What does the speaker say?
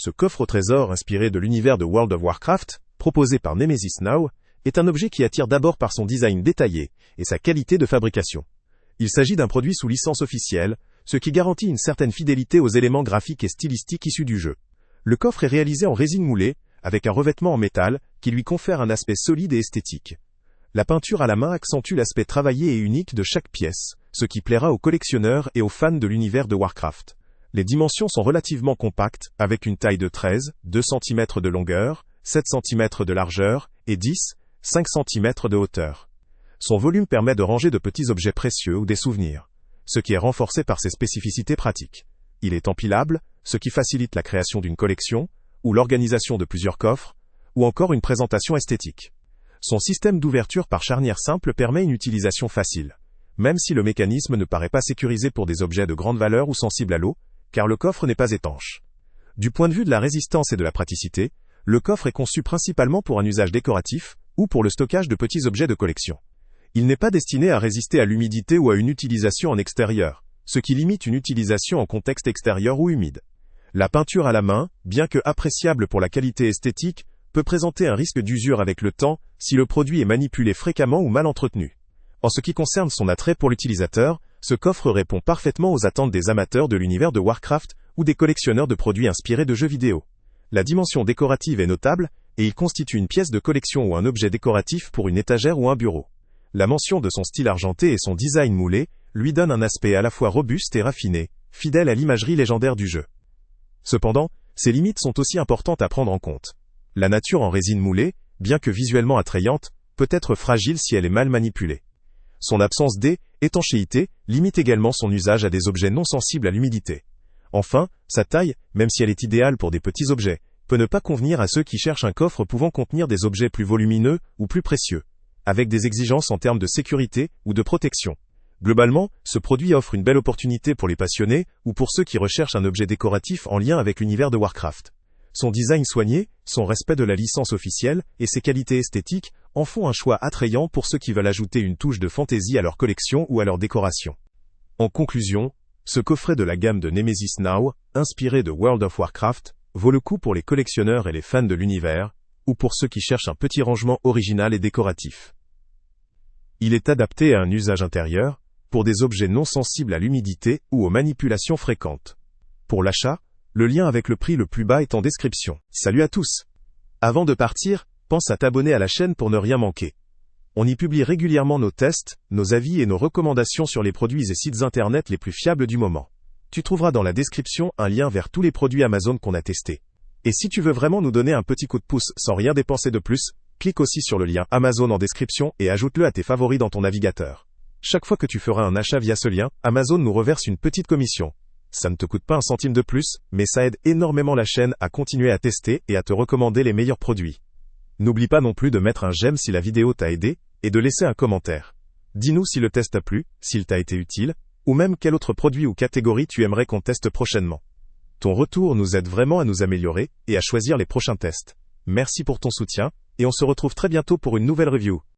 Ce coffre au trésor inspiré de l'univers de World of Warcraft, proposé par Nemesis Now, est un objet qui attire d'abord par son design détaillé et sa qualité de fabrication. Il s'agit d'un produit sous licence officielle, ce qui garantit une certaine fidélité aux éléments graphiques et stylistiques issus du jeu. Le coffre est réalisé en résine moulée, avec un revêtement en métal, qui lui confère un aspect solide et esthétique. La peinture à la main accentue l'aspect travaillé et unique de chaque pièce, ce qui plaira aux collectionneurs et aux fans de l'univers de Warcraft. Les dimensions sont relativement compactes, avec une taille de 13, 2 cm de longueur, 7 cm de largeur, et 10, 5 cm de hauteur. Son volume permet de ranger de petits objets précieux ou des souvenirs, ce qui est renforcé par ses spécificités pratiques. Il est empilable, ce qui facilite la création d'une collection, ou l'organisation de plusieurs coffres, ou encore une présentation esthétique. Son système d'ouverture par charnière simple permet une utilisation facile, même si le mécanisme ne paraît pas sécurisé pour des objets de grande valeur ou sensibles à l'eau, car le coffre n'est pas étanche. Du point de vue de la résistance et de la praticité, le coffre est conçu principalement pour un usage décoratif, ou pour le stockage de petits objets de collection. Il n'est pas destiné à résister à l'humidité ou à une utilisation en extérieur, ce qui limite une utilisation en contexte extérieur ou humide. La peinture à la main, bien que appréciable pour la qualité esthétique, peut présenter un risque d'usure avec le temps, si le produit est manipulé fréquemment ou mal entretenu. En ce qui concerne son attrait pour l'utilisateur, ce coffre répond parfaitement aux attentes des amateurs de l'univers de Warcraft ou des collectionneurs de produits inspirés de jeux vidéo. La dimension décorative est notable, et il constitue une pièce de collection ou un objet décoratif pour une étagère ou un bureau. La mention de son style argenté et son design moulé lui donnent un aspect à la fois robuste et raffiné, fidèle à l'imagerie légendaire du jeu. Cependant, ses limites sont aussi importantes à prendre en compte. La nature en résine moulée, bien que visuellement attrayante, peut être fragile si elle est mal manipulée. Son absence d'étanchéité limite également son usage à des objets non sensibles à l'humidité. Enfin, sa taille, même si elle est idéale pour des petits objets, peut ne pas convenir à ceux qui cherchent un coffre pouvant contenir des objets plus volumineux ou plus précieux, avec des exigences en termes de sécurité ou de protection. Globalement, ce produit offre une belle opportunité pour les passionnés ou pour ceux qui recherchent un objet décoratif en lien avec l'univers de Warcraft. Son design soigné, son respect de la licence officielle et ses qualités esthétiques en font un choix attrayant pour ceux qui veulent ajouter une touche de fantaisie à leur collection ou à leur décoration. En conclusion, ce coffret de la gamme de Nemesis Now, inspiré de World of Warcraft, vaut le coup pour les collectionneurs et les fans de l'univers, ou pour ceux qui cherchent un petit rangement original et décoratif. Il est adapté à un usage intérieur, pour des objets non sensibles à l'humidité ou aux manipulations fréquentes. Pour l'achat, le lien avec le prix le plus bas est en description. Salut à tous! Avant de partir, pense à t'abonner à la chaîne pour ne rien manquer. On y publie régulièrement nos tests, nos avis et nos recommandations sur les produits et sites internet les plus fiables du moment. Tu trouveras dans la description un lien vers tous les produits Amazon qu'on a testés. Et si tu veux vraiment nous donner un petit coup de pouce sans rien dépenser de plus, clique aussi sur le lien Amazon en description et ajoute-le à tes favoris dans ton navigateur. Chaque fois que tu feras un achat via ce lien, Amazon nous reverse une petite commission. Ça ne te coûte pas un centime de plus, mais ça aide énormément la chaîne à continuer à tester et à te recommander les meilleurs produits. N'oublie pas non plus de mettre un j'aime si la vidéo t'a aidé, et de laisser un commentaire. Dis-nous si le test t'a plu, s'il t'a été utile, ou même quel autre produit ou catégorie tu aimerais qu'on teste prochainement. Ton retour nous aide vraiment à nous améliorer et à choisir les prochains tests. Merci pour ton soutien, et on se retrouve très bientôt pour une nouvelle review.